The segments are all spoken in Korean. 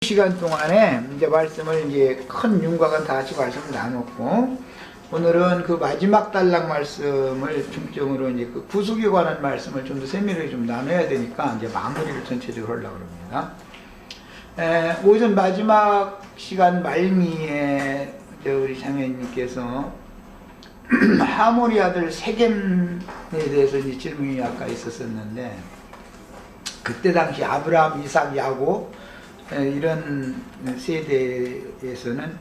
시간 동안에 이제 말씀을 이제 큰 윤곽은 다 같이 말씀을 나눴고, 오늘은 그 마지막 단락 말씀을 중점으로 이제 그 구속에 관한 말씀을 좀 더 세밀하게 좀 나눠야 되니까 이제 마무리를 전체적으로 하려고 합니다. 오전 마지막 시간 말미에 우리 장애인님께서 하모리 아들 세겜에 대해서 이제 질문이 아까 있었었는데, 그때 당시 아브라함, 이삭, 야곱 이런 세대에서는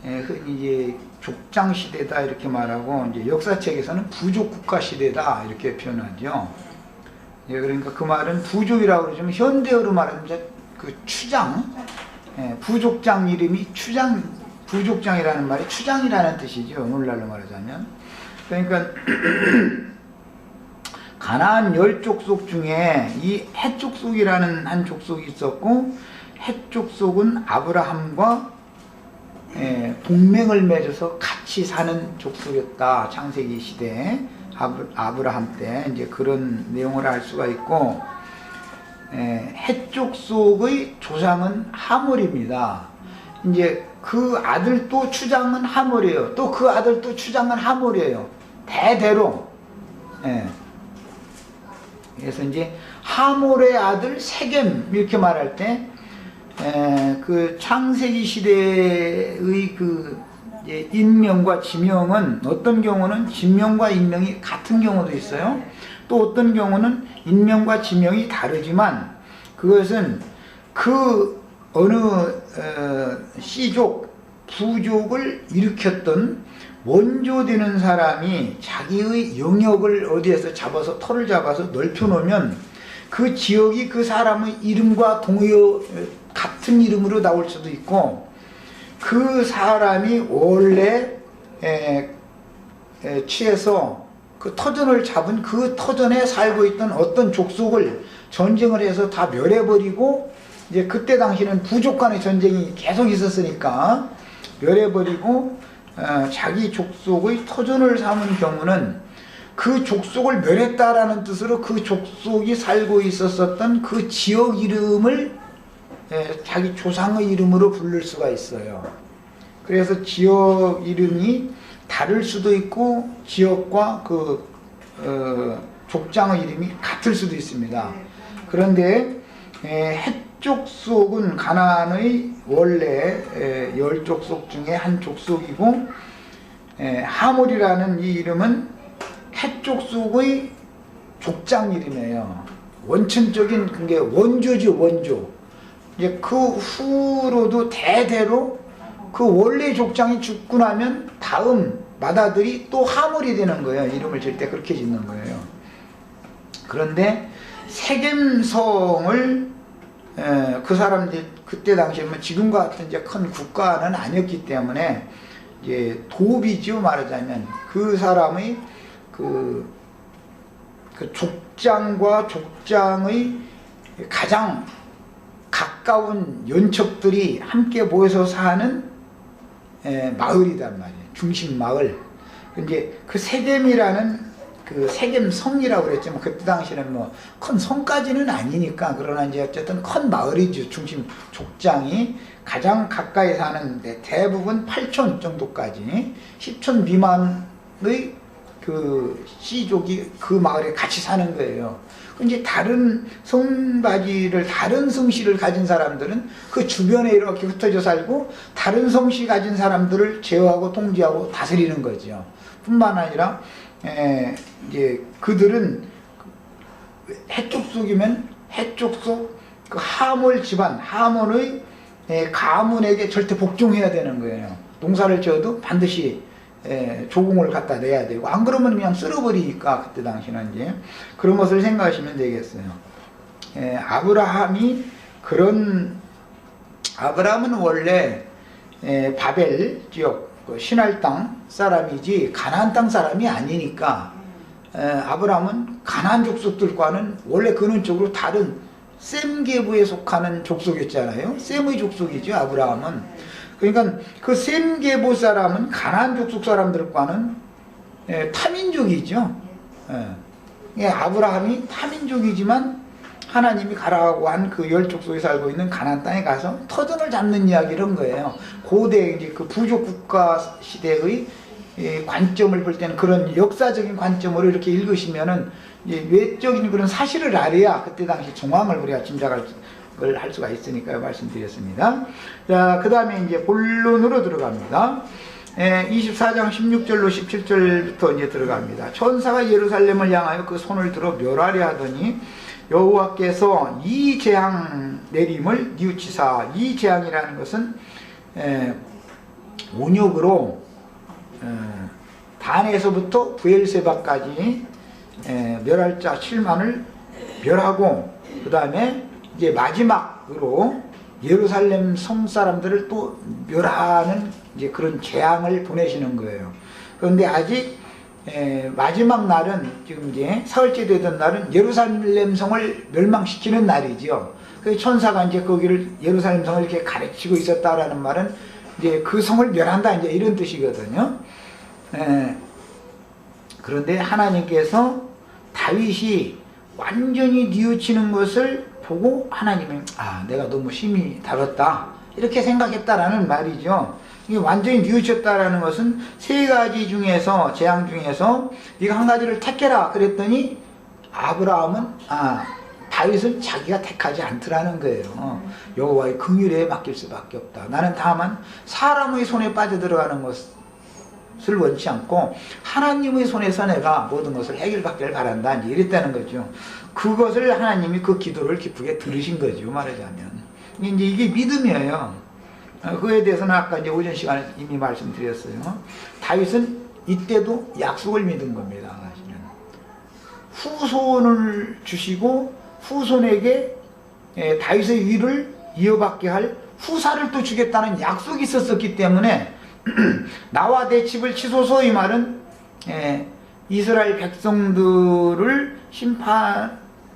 흔히 이제 족장 시대다 이렇게 말하고, 이제 역사책에서는 부족 국가 시대다 이렇게 표현하죠. 그러니까 그 말은 부족이라고 그러지만 현대어로 말하면 이제 그 추장, 부족장 이름이 추장, 부족장이라는 말이 추장이라는 뜻이죠. 오늘날로 말하자면. 그러니까 가나안 10족속 중에 이 헷 족속이라는 한 족속이 있었고, 헷 족속은 아브라함과 동맹을 맺어서 같이 사는 족속이었다. 창세기 시대 아브라함 때 이제 그런 내용을 알 수가 있고, 헷 족속의 조상은 하몰입니다. 이제 그 아들 또 추장은 하몰이에요. 또 그 아들 또 추장은 하몰이에요. 대대로. 그래서 이제 하몰의 아들 세겜 이렇게 말할 때, 그 창세기 시대의 그 인명과 지명은 어떤 경우는 지명과 인명이 같은 경우도 있어요. 또 어떤 경우는 인명과 지명이 다르지만, 그것은 그 어느 씨족, 부족을 일으켰던 원조 되는 사람이 자기의 영역을 어디에서 잡아서 털을 잡아서 넓혀 놓으면 그 지역이 그 사람의 이름과 같은 이름으로 나올 수도 있고, 그 사람이 원래 취해서 그 터전을 잡은 그 터전에 살고 있던 어떤 족속을 전쟁을 해서 다 멸해버리고, 이제 그때 당시는 부족 간의 전쟁이 계속 있었으니까 멸해버리고 자기 족속의 터전을 삼은 경우는 그 족속을 멸했다라는 뜻으로 그 족속이 살고 있었던 그 지역 이름을 자기 조상의 이름으로 부를 수가 있어요. 그래서 지역 이름이 다를 수도 있고, 지역과 그 족장의 이름이 같을 수도 있습니다. 그런데 헷 족속은 가나안의 원래 10족속 중에 한 족속이고, 하몰이라는 이 이름은 헷 족속의 족장 이름이에요. 원천적인 그게 원조죠, 원조. 이제 그 후로도 대대로 그 원래 족장이 죽고 나면 다음 맏아들이 또 하몰이 되는 거예요. 이름을 질 때 그렇게 짓는 거예요. 그런데 세겜성을 그 사람들 그때 당시에 지금과 같은 이제 큰 국가는 아니었기 때문에 이제 도비죠, 말하자면. 그 사람의 그 족장과 족장의 가장 가까운 연척들이 함께 모여서 사는 마을이란 말이에요. 중심 마을. 이제 그 세겜이라는 그 세겜성이라고 그랬지만, 그때 당시에는 뭐 큰 성까지는 아니니까, 그러나 이제 어쨌든 큰 마을이죠. 중심 족장이 가장 가까이 사는데 대부분 8촌 정도까지 10촌 미만의 그 씨족이 그 마을에 같이 사는 거예요. 이제 다른 성바지를, 다른 성씨를 가진 사람들은 그 주변에 이렇게 흩어져 살고, 다른 성씨 가진 사람들을 제어하고 통제하고 다스리는 거죠. 뿐만 아니라 이제 그들은 헷 족속이면 헷 족속 그 하몰 집안, 하몰의 가문에게 절대 복종해야 되는 거예요. 농사를 지어도 반드시 조공을 갖다 내야 되고, 안 그러면 그냥 쓸어버리니까 그때 당시는 이제 그런 것을 생각하시면 되겠어요. 아브라함은 원래 바벨 지역 신할 땅 사람이지 가나안 땅 사람이 아니니까, 아브라함은 가나안 족속들과는 원래 근원적으로 다른 셈 계보에 속하는 족속이었잖아요. 셈의 족속이죠, 아브라함은. 그러니까 그 셈 계보 사람은 가나안 족속 사람들과는 타민족이죠. 아브라함이 타민족이지만 하나님이 가라고 한 그 열족속에 살고 있는 가나안 땅에 가서 터전을 잡는 이야기를 한 거예요. 고대 이제 그 부족 국가 시대의 관점을 볼 때는 그런 역사적인 관점으로 이렇게 읽으시면은 이제 외적인 그런 사실을 알아야 그때 당시 정황을 우리가 짐작할 걸 할 수가 있으니까요. 말씀드렸습니다. 자, 그 다음에 이제 본론으로 들어갑니다. 24장 16절로 17절부터 이제 들어갑니다. 천사가 예루살렘을 향하여 그 손을 들어 멸하려 하더니 여호와께서 이 재앙 내림을 뉘우치사. 이 재앙이라는 것은 온역으로 단에서부터 부엘세바까지 멸할 자 7만을 멸하고, 그 다음에 이제 마지막으로 예루살렘 성 사람들을 또 멸하는 이제 그런 재앙을 보내시는 거예요. 그런데 아직 마지막 날은, 지금 이제 사흘째 되던 날은 예루살렘 성을 멸망시키는 날이죠. 그 천사가 이제 거기를 예루살렘 성을 이렇게 가르치고 있었다라는 말은 이제 그 성을 멸한다, 이제 이런 뜻이거든요. 그런데 하나님께서 다윗이 완전히 뉘우치는 것을 보고 하나님이 내가 너무 심히 다뤘다 이렇게 생각했다라는 말이죠. 이게 완전히 뉘우쳤다라는 것은 세 가지 중에서, 재앙 중에서 네가 한 가지를 택해라 그랬더니 아브라함은 다윗은 자기가 택하지 않더라는 거예요. 여호와의 긍휼에 맡길 수밖에 없다. 나는 다만 사람의 손에 빠져들어가는 것을 원치 않고 하나님의 손에서 내가 모든 것을 해결받기를 바란다, 이제 이랬다는 거죠. 그것을 하나님이 그 기도를 기쁘게 들으신 거죠, 말하자면. 이제 이게 믿음이에요. 그에 대해서는 아까 이제 오전 시간에 이미 말씀드렸어요. 다윗은 이때도 약속을 믿은 겁니다. 사실은 후손을 주시고 후손에게 다윗의 위를 이어받게 할 후사를 또 주겠다는 약속이 있었기 때문에 나와 내 집을 치소서, 이 말은 이스라엘 백성들을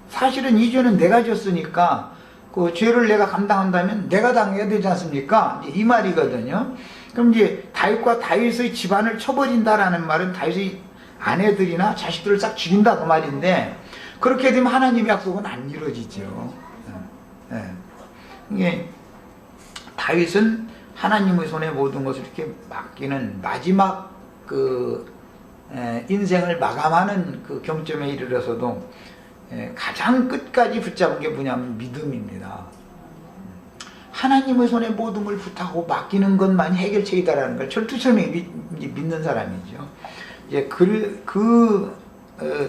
사실은 이 죄는 내가 졌으니까 그 죄를 내가 감당한다면 내가 당해야 되지 않습니까? 이 말이거든요. 그럼 이제 다윗과 다윗의 집안을 쳐버린다라는 말은 다윗의 아내들이나 자식들을 싹 죽인다 그 말인데, 그렇게 되면 하나님의 약속은 안 이루어지죠. 이게 다윗은 하나님의 손에 모든 것을 이렇게 맡기는 마지막 그 인생을 마감하는 그 경점에 이르러서도 가장 끝까지 붙잡은 게 뭐냐면 믿음입니다. 하나님의 손에 모든 걸 부탁하고 맡기는 것만이 해결책이다라는 걸 철두철미 믿는 사람이죠. 이제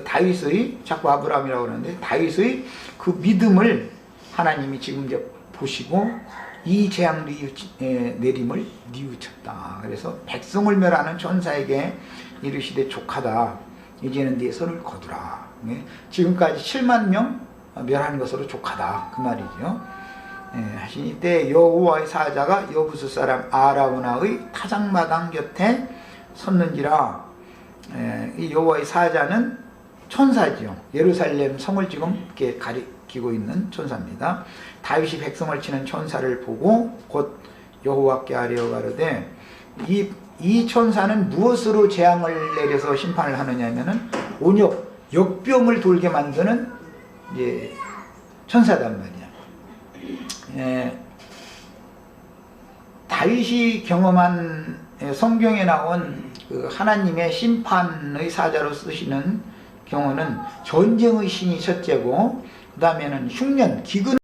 다윗의, 자꾸 아브라함이라고 그러는데 다윗의 그 믿음을 하나님이 지금 이제 보시고 이 재앙 내림을 뉘우쳤다. 그래서 백성을 멸하는 천사에게 이르시되 족하다. 이제는 네 손을 거두라. 지금까지 7만 명 멸하는 것으로 족하다, 그 말이죠. 하시니 때 여호와의 사자가 여부스 사람 아라우나의 타작마당 곁에 섰는지라. 이 여호와의 사자는 천사죠. 예루살렘 성을 지금 이렇게 가리키고 있는 천사입니다. 다윗이 백성을 치는 천사를 보고 곧 여호와께 아뢰어 가로되, 이 천사는 무엇으로 재앙을 내려서 심판을 하느냐면은 온역, 역병을 돌게 만드는 이제 천사단 말이야. 다윗이 경험한 성경에 나온 그 하나님의 심판의 사자로 쓰시는 경우는 전쟁의 신이 첫째고, 그 다음에는 흉년, 기근